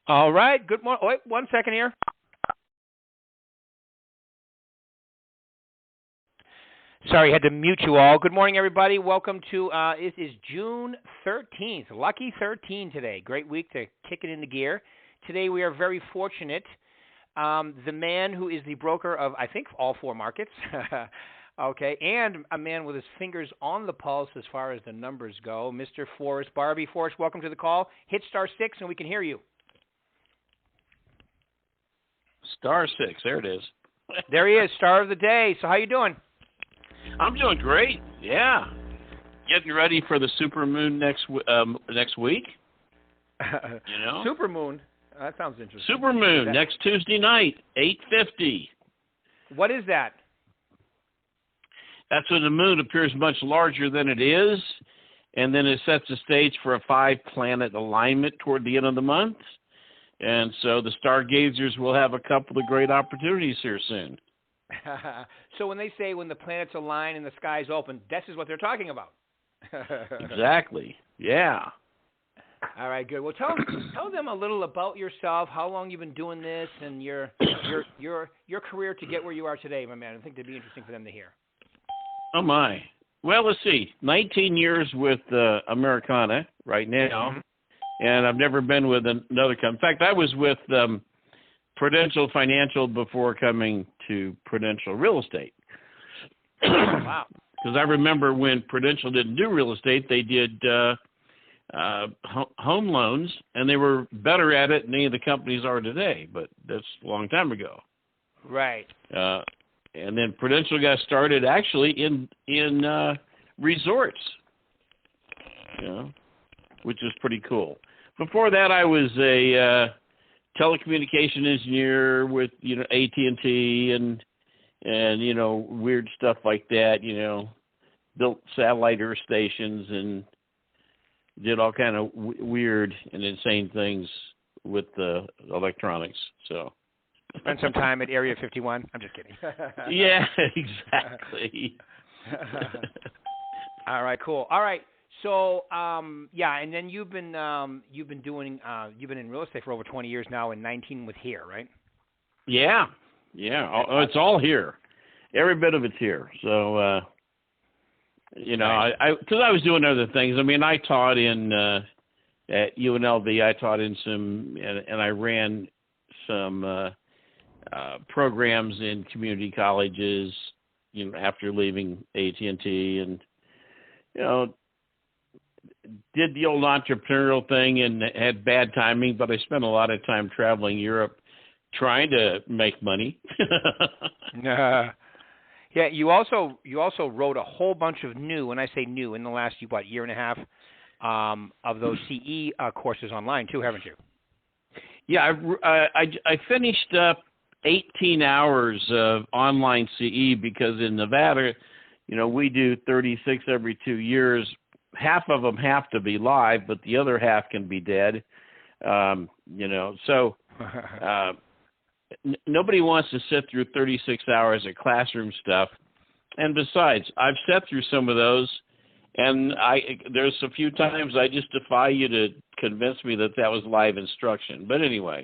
All right. Good morning. Wait, 1 second here. Sorry, I had to mute you all. Good morning, everybody. Welcome to, it is June 13th. Lucky 13 today. Great week to kick it into gear. Today we are very fortunate. The man who is the broker of, I think, all four markets, okay, and a man with his fingers on the pulse as far as the numbers go, Mr. Forrest Barbee. Forrest, welcome to the call. Hit *6 and we can hear you. *6, there it is. There he is, star of the day. So how you doing? I'm doing great. Yeah, getting ready for the supermoon next week. You know, supermoon. That sounds interesting. Supermoon next Tuesday night, 8:50. What is that? That's when the moon appears much larger than it is, and then it sets the stage for a 5-planet alignment toward the end of the month. And so the stargazers will have a couple of great opportunities here soon. So when they say when the planets align and the sky's open, this is what they're talking about. Exactly. Yeah. All right, good. Well, tell them a little about yourself, how long you've been doing this, and your career to get where you are today, my man. I think it'd be interesting for them to hear. Oh my. Well, let's see. 19 years with Americana right now. Mm-hmm. And I've never been with another company. In fact, I was with Prudential Financial before coming to Prudential Real Estate. Wow. Because I remember when Prudential didn't do real estate, they did home loans, and they were better at it than any of the companies are today. But that's a long time ago. Right. And then Prudential got started actually in resorts, you know, which is pretty cool. Before that, I was a telecommunication engineer with, AT&T and weird stuff like that. Built satellite earth stations and did all kind of weird and insane things with the electronics. So spent some time at Area 51. I'm just kidding. Yeah, exactly. All right, cool. All right. So, and then you've been in real estate for over 20 years now, and 19 with here, right? Yeah. It's all here. Every bit of it's here. So, nice. because I was doing other things. I mean, I taught at UNLV. I taught in some, and I ran some programs in community colleges. After leaving AT&T, and did the old entrepreneurial thing and had bad timing, but I spent a lot of time traveling Europe trying to make money. Yeah, you also wrote a whole bunch of new, when I say new, in the last year and a half, of those CE courses online too, haven't you? Yeah, I finished up 18 hours of online CE because in Nevada, we do 36 every 2 years. Half of them have to be live, but the other half can be dead. So nobody wants to sit through 36 hours of classroom stuff. And besides, I've sat through some of those, and there's a few times I just defy you to convince me that was live instruction. But anyway,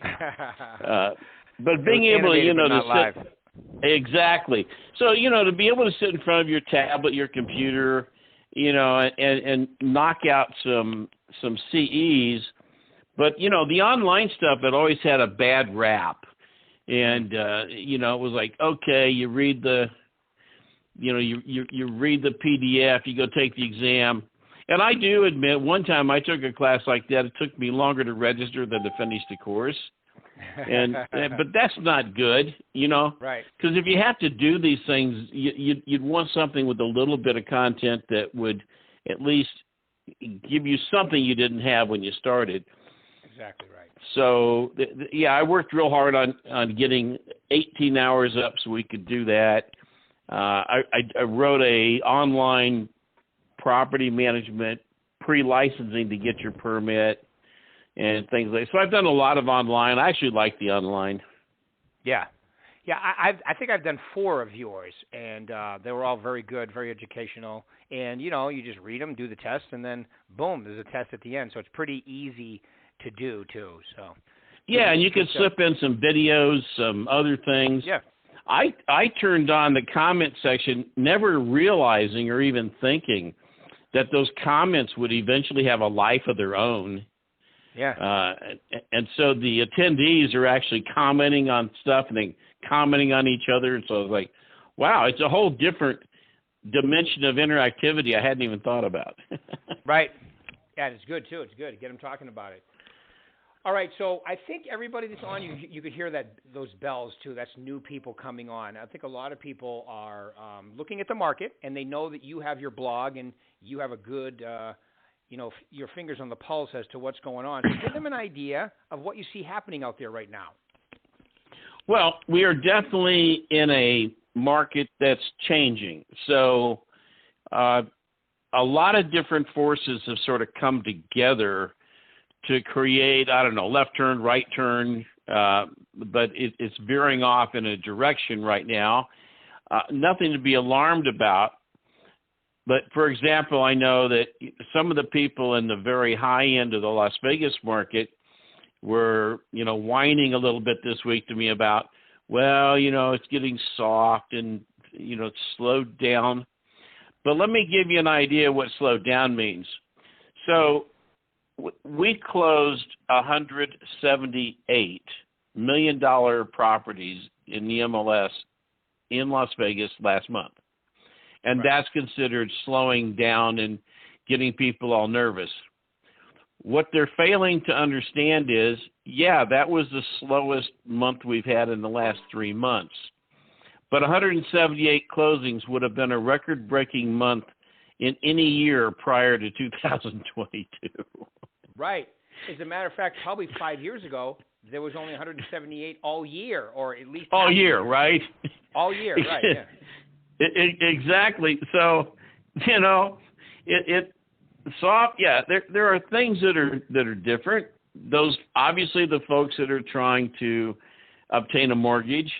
but being able to, to sit. Live. Exactly. So, to be able to sit in front of your tablet, your computer, and knock out some CEs. But, the online stuff had always had a bad rap. And, it was like, okay, you read the, you read the PDF, you go take the exam. And I do admit, one time I took a class like that. It took me longer to register than to finish the course. But that's not good, Right. Because if you have to do these things, you'd want something with a little bit of content that would at least give you something you didn't have when you started. Exactly right. So, I worked real hard on getting 18 hours up so we could do that. I wrote a online property management pre-licensing to get your permit. And things like so. I've done a lot of online. I actually like the online. Yeah. I think I've done 4 of yours, and they were all very good, very educational. And you just read them, do the test, and then boom, there's a test at the end. So it's pretty easy to do too. So Yeah, and you can slip in some videos, some other things. Yeah. I turned on the comment section, never realizing or even thinking that those comments would eventually have a life of their own. Yeah. And so the attendees are actually commenting on stuff and then commenting on each other. And so I was like, wow, it's a whole different dimension of interactivity I hadn't even thought about. Right. Yeah, it's good, too. It's good to get them talking about it. All right, so I think everybody that's on, you could hear those bells, too. That's new people coming on. I think a lot of people are looking at the market, and they know that you have your blog and you have a good, your fingers on the pulse as to what's going on. So give them an idea of what you see happening out there right now. Well, we are definitely in a market that's changing. So a lot of different forces have sort of come together to create, I don't know, left turn, right turn, but it's veering off in a direction right now. Nothing to be alarmed about. But, for example, I know that some of the people in the very high end of the Las Vegas market were, whining a little bit this week to me about, well, it's getting soft and, it's slowed down. But let me give you an idea what slowed down means. So we closed $178 million properties in the MLS in Las Vegas last month. And Right. That's considered slowing down and getting people all nervous. What they're failing to understand is, that was the slowest month we've had in the last 3 months. But 178 closings would have been a record-breaking month in any year prior to 2022. Right. As a matter of fact, probably 5 years ago, there was only 178 all year, or at least all year, right? All year, right? Yeah. Exactly. So, it soft. Yeah, there are things that are different. Those obviously the folks that are trying to obtain a mortgage.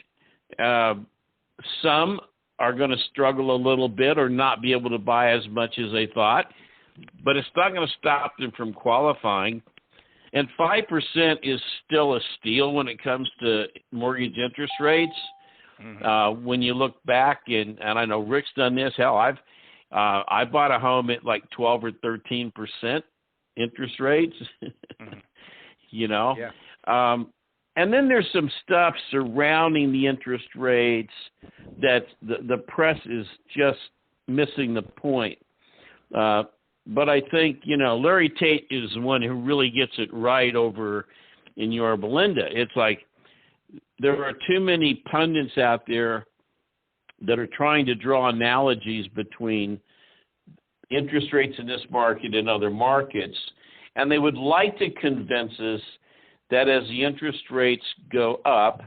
Some are going to struggle a little bit or not be able to buy as much as they thought, but it's not going to stop them from qualifying. And 5% is still a steal when it comes to mortgage interest rates. Mm-hmm. When you look back, and I know Rick's done this. Hell, I bought a home at like 12 or 13% interest rates. Mm-hmm. Yeah. And then there's some stuff surrounding the interest rates that the press is just missing the point. But I think, Larry Tate is the one who really gets it right over in Yorba Linda. It's like there are too many pundits out there that are trying to draw analogies between interest rates in this market and other markets. And they would like to convince us that as the interest rates go up,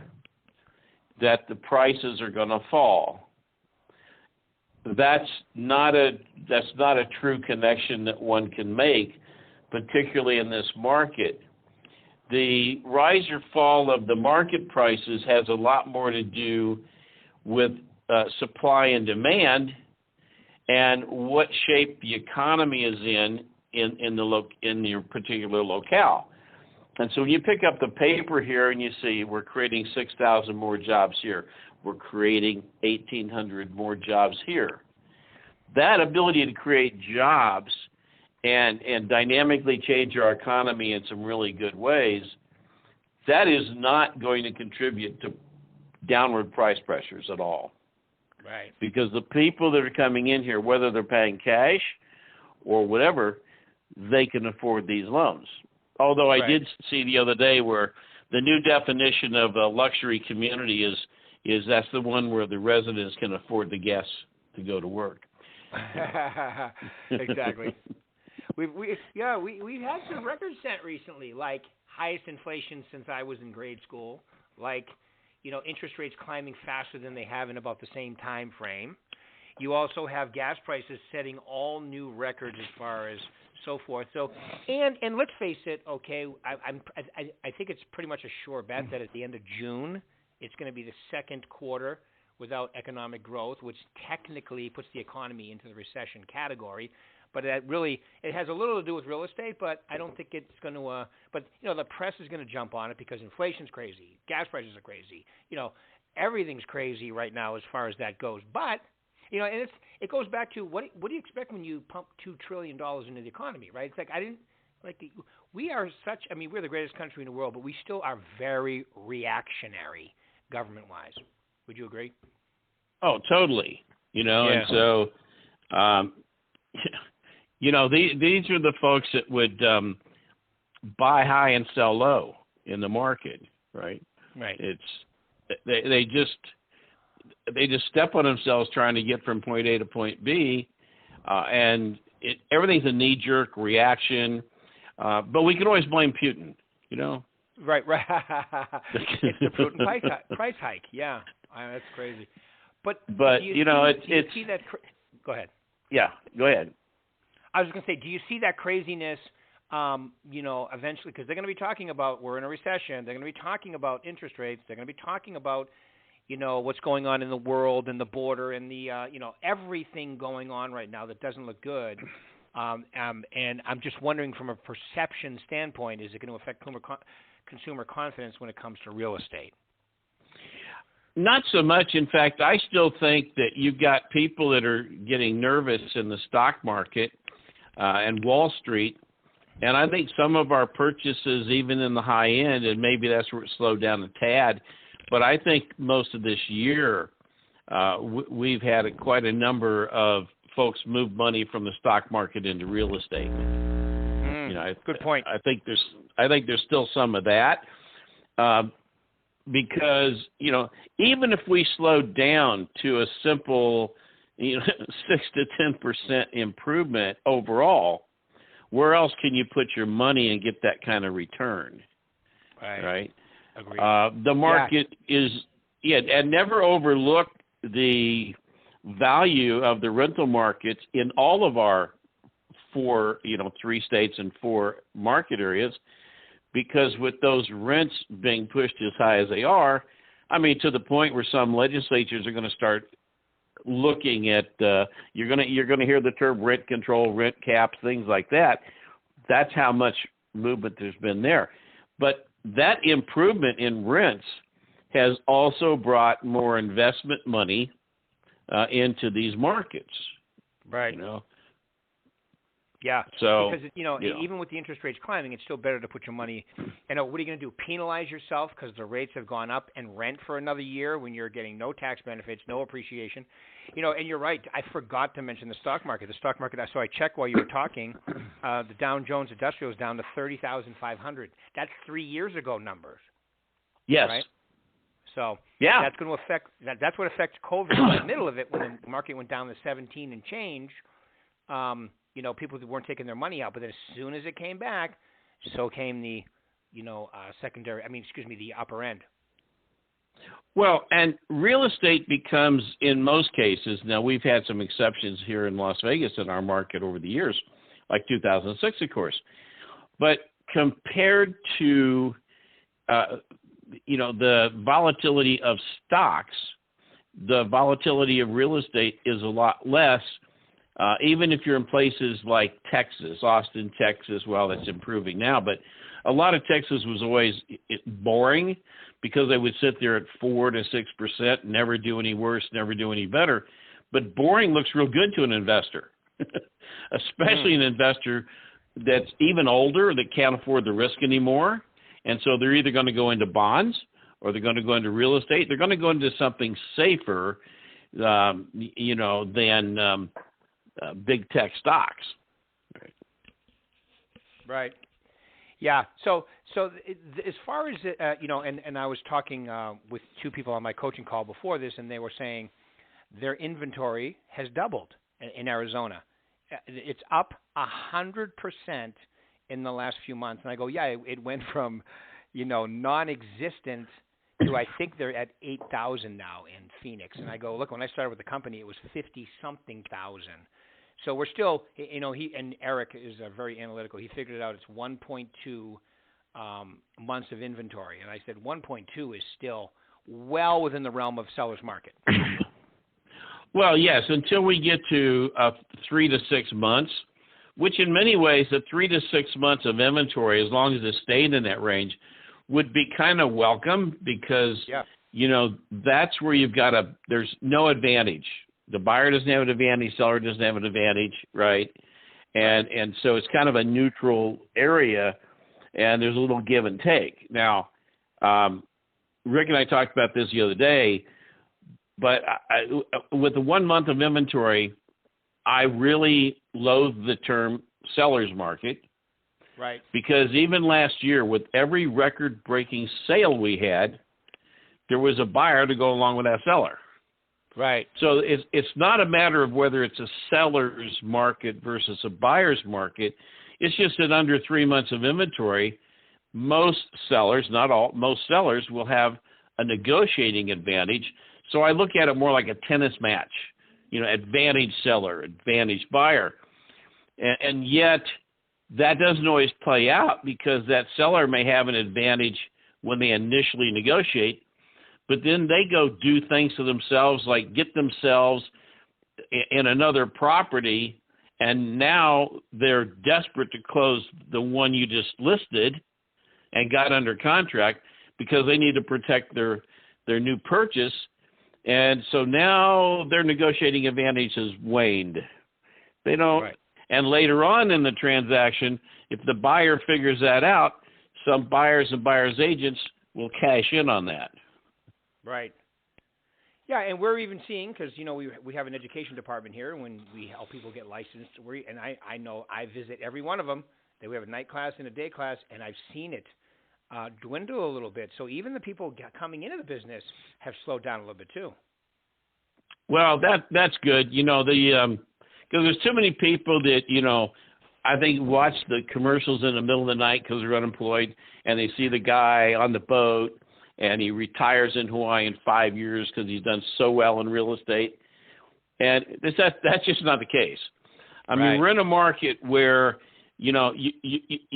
that the prices are going to fall. That's not a true connection that one can make, particularly in this market. The rise or fall of the market prices has a lot more to do with supply and demand and what shape the economy is in your particular locale. And so when you pick up the paper here and you see we're creating 6,000 more jobs here, we're creating 1,800 more jobs here. That ability to create jobs and dynamically change our economy in some really good ways, that is not going to contribute to downward price pressures at all. Right. Because the people that are coming in here, whether they're paying cash or whatever, they can afford these loans. Although I did see the other day where the new definition of a luxury community is that's the one where the residents can afford the guests to go to work. Exactly. We've had some records set recently, like highest inflation since I was in grade school, like interest rates climbing faster than they have in about the same time frame. You also have gas prices setting all new records as far as so forth. So, and let's face it, okay, I think it's pretty much a sure bet that at the end of June, it's going to be the second quarter without economic growth, which technically puts the economy into the recession category. But it has a little to do with real estate, but I don't think it's going to. But the press is going to jump on it because inflation's crazy, gas prices are crazy. Everything's crazy right now as far as that goes. But and it goes back to what do you expect when you pump $2 trillion into the economy, right? It's like we are such. I mean, we're the greatest country in the world, but we still are very reactionary government-wise. Would you agree? Oh, totally. Yeah. And so, these are the folks that would buy high and sell low in the market, right? Right. They just step on themselves trying to get from point A to point B, and everything's a knee-jerk reaction. But we can always blame Putin, Right. It's the Putin price hike. Yeah, that's crazy. But do you see that? Go ahead. Yeah, go ahead. I was going to say, do you see that craziness? Eventually, because they're going to be talking about we're in a recession. They're going to be talking about interest rates. They're going to be talking about what's going on in the world and the border and the everything going on right now that doesn't look good. And I'm just wondering, from a perception standpoint, is it going to affect consumer confidence when it comes to real estate? Not so much. In fact, I still think that you've got people that are getting nervous in the stock market and Wall Street. And I think some of our purchases, even in the high end, and maybe that's where it slowed down a tad, but I think most of this year we've had quite a number of folks move money from the stock market into real estate. Good point. I think there's still some of that. Because, even if we slowed down to a simple, 6 to 10% improvement overall, where else can you put your money and get that kind of return? Right? Agreed. The market is, and never overlook the value of the rental markets in all of our 3 states and 4 market areas. Because with those rents being pushed as high as they are, I mean, to the point where some legislatures are going to start looking at, you're going to hear the term rent control, rent caps, things like that. That's how much movement there's been there. But that improvement in rents has also brought more investment money into these markets. Right. Yeah. So because even with the interest rates climbing, it's still better to put your money. What are you going to do? Penalize yourself because the rates have gone up and rent for another year when you're getting no tax benefits, no appreciation. And you're right. I forgot to mention the stock market. The stock market. So I checked while you were talking. The Dow Jones Industrial is down to 30,500. That's 3 years ago numbers. Yes. Right. So yeah, that's going to affect. That's what affects COVID in the middle of it when the market went down to 17 and change. People weren't taking their money out, but then as soon as it came back, so came the, the upper end. Well, and real estate becomes, in most cases, now we've had some exceptions here in Las Vegas in our market over the years, like 2006, of course. But compared to, the volatility of stocks, the volatility of real estate is a lot less. Even if you're in places like Texas, Austin, Texas, well, that's improving now, but a lot of Texas was always boring because they would sit there at 4 to 6%, never do any worse, never do any better. But boring looks real good to an investor, especially an investor that's even older that can't afford the risk anymore. And so they're either going to go into bonds or they're going to go into real estate. They're going to go into something safer, than big tech stocks. Right. Yeah. So as far as and I was talking with 2 people on my coaching call before this, and they were saying their inventory has doubled in Arizona. It's up 100% in the last few months. And I go, yeah, it went from non-existent to I think they're at 8,000 now in Phoenix. And I go, look, when I started with the company, it was 50-something thousand. So we're still, he and Eric is very analytical. He figured it out. It's 1.2 months of inventory. And I said 1.2 is still well within the realm of seller's market. Well, yes, until we get to 3 to 6 months, which in many ways, the 3 to 6 months of inventory, as long as it stayed in that range, would be kind of welcome because, that's where there's no advantage. The buyer doesn't have an advantage, seller doesn't have an advantage, right? And so it's kind of a neutral area, and there's a little give and take. Now, Rick and I talked about this the other day, but with the 1 month of inventory, I really loathe the term seller's market. Right. Because even last year, with every record-breaking sale we had, there was a buyer to go along with that seller. Right. So it's not a matter of whether it's a seller's market versus a buyer's market. It's just that under 3 months of inventory, most sellers, not all, most sellers will have a negotiating advantage. So I look at it more like a tennis match, advantage seller, advantage buyer. And yet that doesn't always play out because that seller may have an advantage when they initially negotiate, but then they go do things to themselves, like get themselves in another property, and now they're desperate to close the one you just listed and got under contract because they need to protect their new purchase. And so now their negotiating advantage has waned. They don't. Right. And later on in the transaction, if the buyer figures that out, some buyers and buyers' agents will cash in on that. Right. Yeah, and we're even seeing, because, we have an education department here when we help people get licensed. And I know I visit every one of them. We have a night class and a day class, and I've seen it dwindle a little bit. So even the people coming into the business have slowed down a little bit too. Well, that's good. Because there's too many people that, I think watch the commercials in the middle of the night because they're unemployed, and they see the guy on the boat, and he retires in Hawaii in 5 years because he's done so well in real estate. And that's just not the case. I mean, we're in a market where, you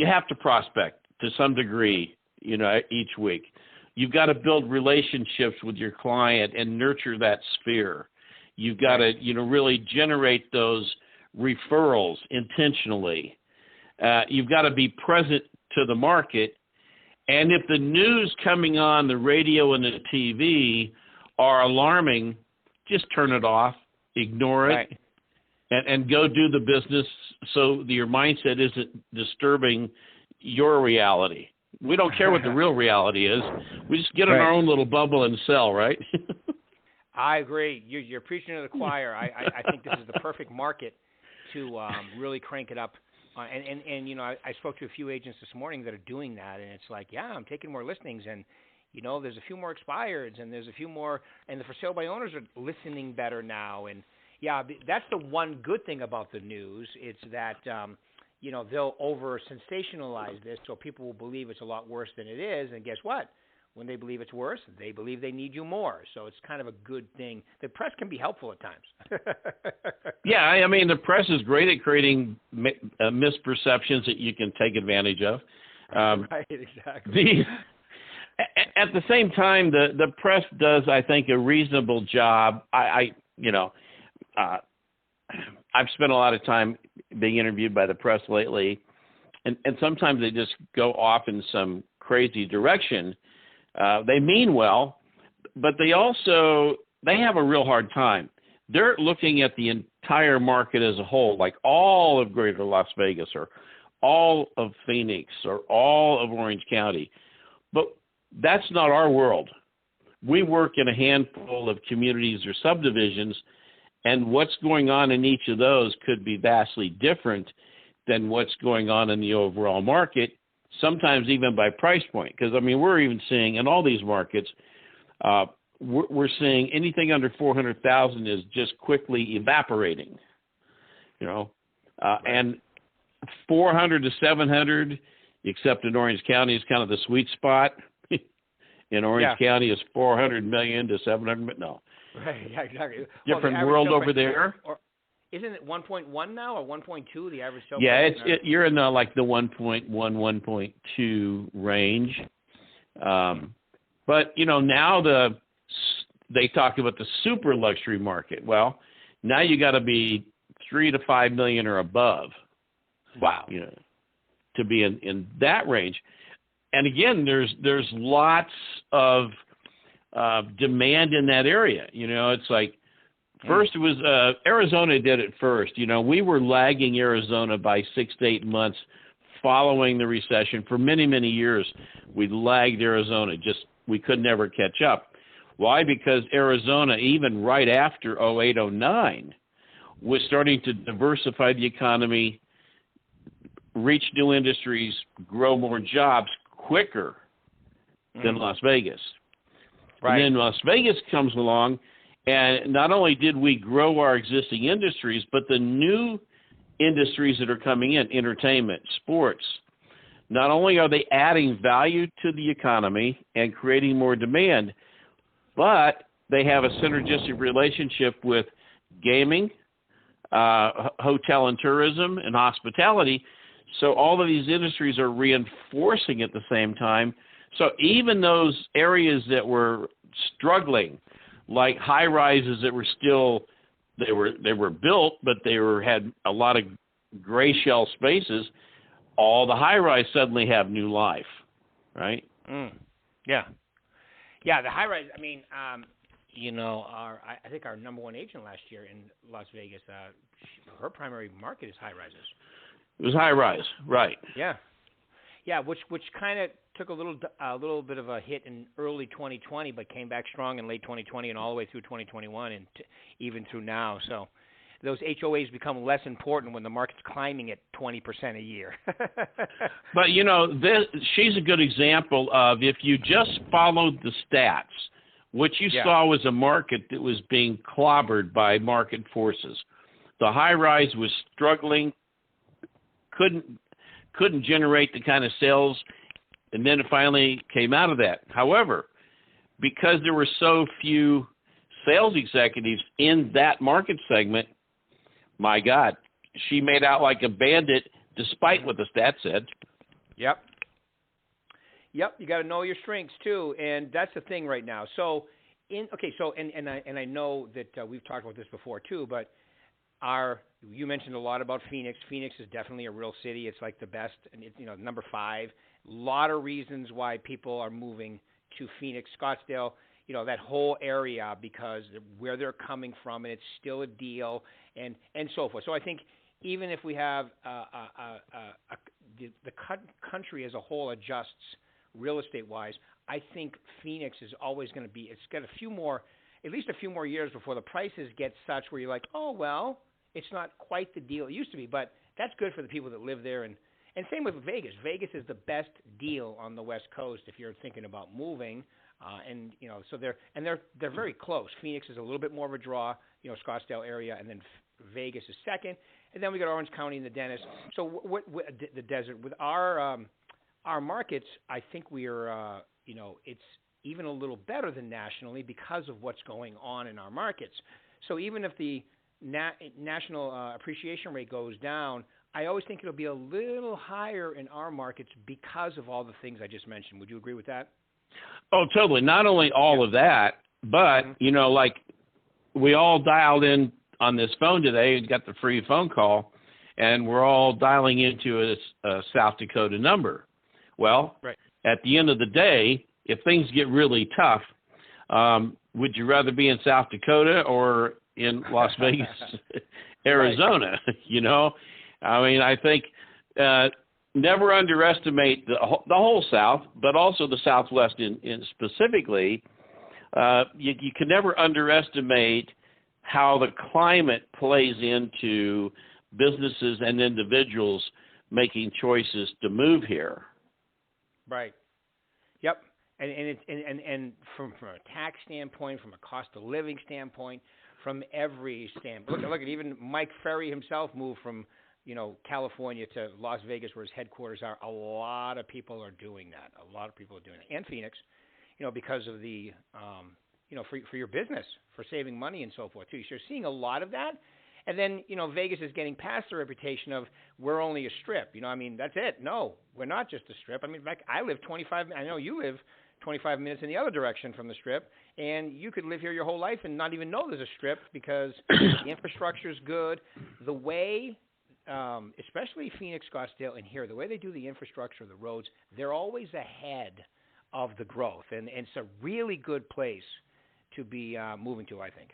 have to prospect to some degree, each week. You've got to build relationships with your client and nurture that sphere. You've got to, really generate those referrals intentionally. You've got to be present to the market. And if the news coming on the radio and the TV are alarming, just turn it off, ignore it, and go do the business so that your mindset isn't disturbing your reality. We don't care what the real reality is. We just get in our own little bubble and sell, right? I agree. You're preaching to the choir. I think this is the perfect market to really crank it up. And I spoke to a few agents this morning that are doing that, and it's like, I'm taking more listings, and there's a few more expireds, and there's a few more, and the for sale by owners are listening better now. And that's the one good thing about the news. It's that they'll over sensationalize this so people will believe it's a lot worse than it is, and guess what? When they believe it's worse, they believe they need you more. So it's kind of a good thing. The press can be helpful at times. Yeah, I mean, the press is great at creating misperceptions that you can take advantage of. Right, exactly. At the same time, the press does, I think, a reasonable job. I've spent a lot of time being interviewed by the press lately, and sometimes they just go off in some crazy direction. They mean well, but they have a real hard time. They're looking at the entire market as a whole, like all of Greater Las Vegas or all of Phoenix or all of Orange County. But that's not our world. We work in a handful of communities or subdivisions, and what's going on in each of those could be vastly different than what's going on in the overall market. Sometimes even by price point, because, we're even seeing in all these markets, we're seeing anything under 400,000 is just quickly evaporating, and 400 to 700, except in Orange County, is kind of the sweet spot. In Orange County is 400 million to 700 million. No. Right, yeah, exactly. Different world over there. Isn't it 1.1 now or 1.2, the average sale price? Yeah, you're in the 1.1, 1.2 range. But, now they talk about the super luxury market. Well, now you got to be 3 to 5 million or above. Wow. To be in that range. And again, there's lots of demand in that area. It's like first it was Arizona did it first. We were lagging Arizona by 6 to 8 months following the recession. For many, many years, we lagged Arizona. We could never catch up. Why? Because Arizona, even right after 08, 09, was starting to diversify the economy, reach new industries, grow more jobs quicker than Las Vegas. Right. And then Las Vegas comes along, and not only did we grow our existing industries, but the new industries that are coming in, entertainment, sports, not only are they adding value to the economy and creating more demand, but they have a synergistic relationship with gaming, hotel and tourism, and hospitality. So all of these industries are reinforcing at the same time. So even those areas that were struggling, like high rises that were still they were built, but had a lot of gray shell spaces, all the high rise suddenly have new life, right? Yeah. Yeah, the high rise. I mean, I think our number one agent last year in Las Vegas, her primary market is high rises. It was high rise, right? Yeah, which kind of took a little bit of a hit in early 2020, but came back strong in late 2020 and all the way through 2021 and even through now. So those HOAs become less important when the market's climbing at 20% a year. But she's a good example of if you just followed the stats, what you saw was a market that was being clobbered by market forces. The high rise was struggling, couldn't generate the kind of sales, and then it finally came out of that. However, because there were so few sales executives in that market segment, my God, she made out like a bandit despite what the stats said. Yep, you got to know your strengths too, and that's the thing right now. So, I know that we've talked about this before too, but you mentioned a lot about Phoenix. Phoenix is definitely a real city. It's like the best, and it's number 5. A lot of reasons why people are moving to Phoenix, Scottsdale, that whole area because where they're coming from, and it's still a deal, and so forth. So I think even if we have the country as a whole adjusts real estate wise, I think Phoenix is always going to be. It's got at least a few more years before the prices get such where you're like, oh well, it's not quite the deal it used to be, but that's good for the people that live there. And same with Vegas. Vegas is the best deal on the West Coast if you're thinking about moving. So they're very close. Phoenix is a little bit more of a draw, Scottsdale area, and then Vegas is second, and then we got Orange County and the Dennis. So what the desert with our markets, I think we are, it's even a little better than nationally because of what's going on in our markets. So even if the national appreciation rate goes down, I always think it'll be a little higher in our markets because of all the things I just mentioned. Would you agree with that? Oh, totally. Not only all of that, but, like we all dialed in on this phone today and got the free phone call, and we're all dialing into a South Dakota number. Well, right. At the end of the day, if things get really tough, would you rather be in South Dakota or in Las Vegas, Arizona? I mean, I think never underestimate the whole South, but also the Southwest in specifically. You can never underestimate how the climate plays into businesses and individuals making choices to move here. Right. Yep. And from a tax standpoint, from a cost of living standpoint, from every standpoint. Look at even Mike Ferry himself moved from California to Las Vegas, where his headquarters are. A lot of people are doing that. And Phoenix, because of the, for your business, for saving money and so forth too. So you're seeing a lot of that. And then, Vegas is getting past the reputation of we're only a strip. That's it. No, we're not just a strip. In fact, I know you live 25 minutes in the other direction from the strip, and you could live here your whole life and not even know there's a strip because the infrastructure is good. The way especially Phoenix, Scottsdale, and here, the way they do the infrastructure of the roads, they're always ahead of the growth, and it's a really good place to be moving to, I think.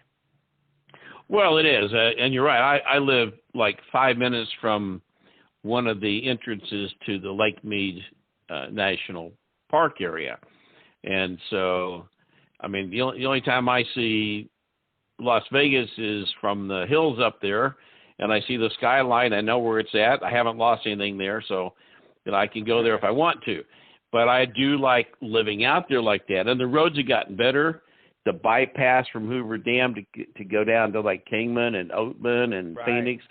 Well, it is, and you're right. I live like 5 minutes from one of the entrances to the Lake Mead National Park area, and so, I mean, the only time I see Las Vegas is from the hills up there, and I see the skyline. I know where it's at. I haven't lost anything there, so I can go there if I want to. But I do like living out there like that. And the roads have gotten better. The bypass from Hoover Dam to go down to like Kingman and Oatman and Phoenix,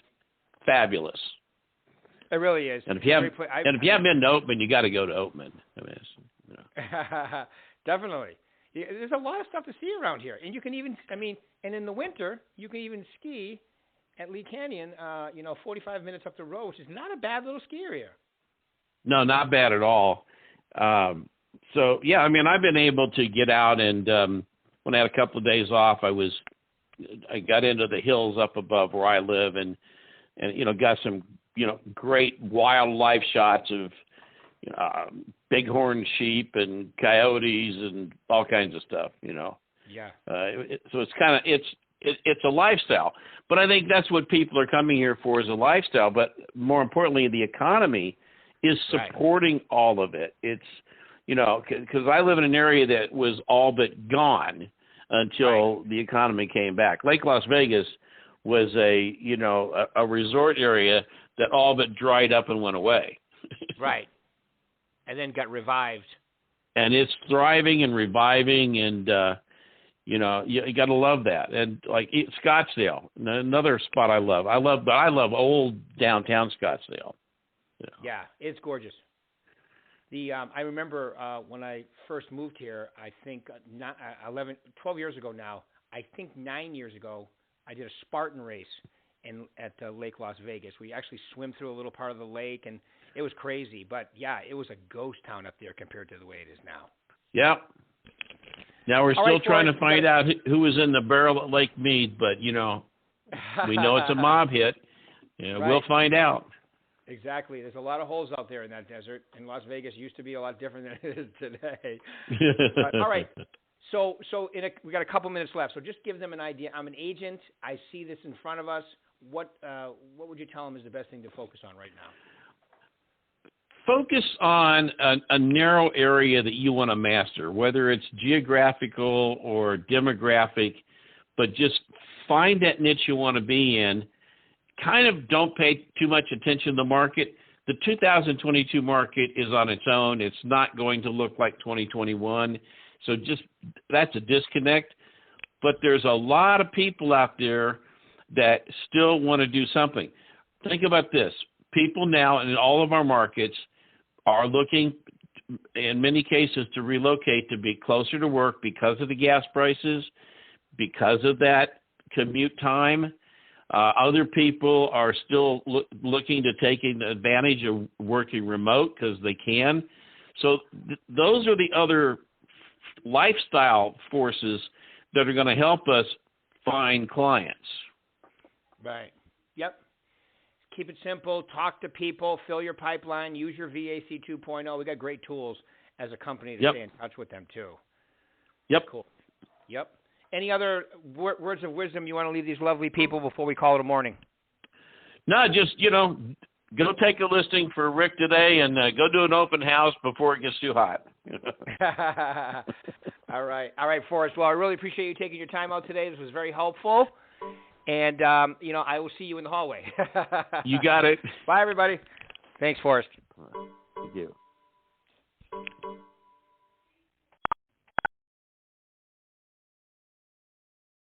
fabulous. It really is. And if you haven't been to Oatman, you got to go to Oatman. I mean, Definitely. There's a lot of stuff to see around here, and you can even, and in the winter you can even ski at Lee Canyon. 45 minutes up the road, which is not a bad little ski area. No, not bad at all. So yeah, I mean, I've been able to get out, and when I had a couple of days off, I got into the hills up above where I live, and got some great wildlife shots of bighorn sheep and coyotes and all kinds of stuff. Yeah. So it's kind of it's a lifestyle, but I think that's what people are coming here for, is a lifestyle. But more importantly, the economy is supporting all of it. It's, because I live in an area that was all but gone until the economy came back. Lake Las Vegas was a resort area that all but dried up and went away. Right. And then got revived. And it's thriving and reviving, and you got to love that. And like Scottsdale, another spot I love. I love old downtown Scottsdale. Yeah, it's gorgeous. I remember when I first moved here, I think 12 years ago now, I think 9 years ago, I did a Spartan race at Lake Las Vegas. We actually swim through a little part of the lake, and it was crazy. But, yeah, it was a ghost town up there compared to the way it is now. Yep. Now we're still trying to find out who was in the barrel at Lake Mead, but, we know it's a mob hit. We'll find out. Exactly. There's a lot of holes out there in that desert, and Las Vegas used to be a lot different than it is today. All right. So we got a couple minutes left. So just give them an idea. I'm an agent. I see this in front of us. What would you tell them is the best thing to focus on right now? Focus on a narrow area that you want to master, whether it's geographical or demographic, but just find that niche you want to be in. Kind of don't pay too much attention to the market. The 2022 market is on its own. It's not going to look like 2021. So that's a disconnect. But there's a lot of people out there that still want to do something. Think about this. People now in all of our markets are looking, in many cases, to relocate to be closer to work because of the gas prices, because of that commute time. Other people are still looking to taking advantage of working remote because they can. So those are the other lifestyle forces that are going to help us find clients. Right. Yep. Keep it simple. Talk to people. Fill your pipeline. Use your VAC 2.0. We got great tools as a company to stay in touch with them too. Yep. Cool. Yep. Any other words of wisdom you want to leave these lovely people before we call it a morning? No, just, go take a listing for Rick today and go do an open house before it gets too hot. All right, Forrest. Well, I really appreciate you taking your time out today. This was very helpful. And, I will see you in the hallway. You got it. Bye, everybody. Thanks, Forrest. Thank you.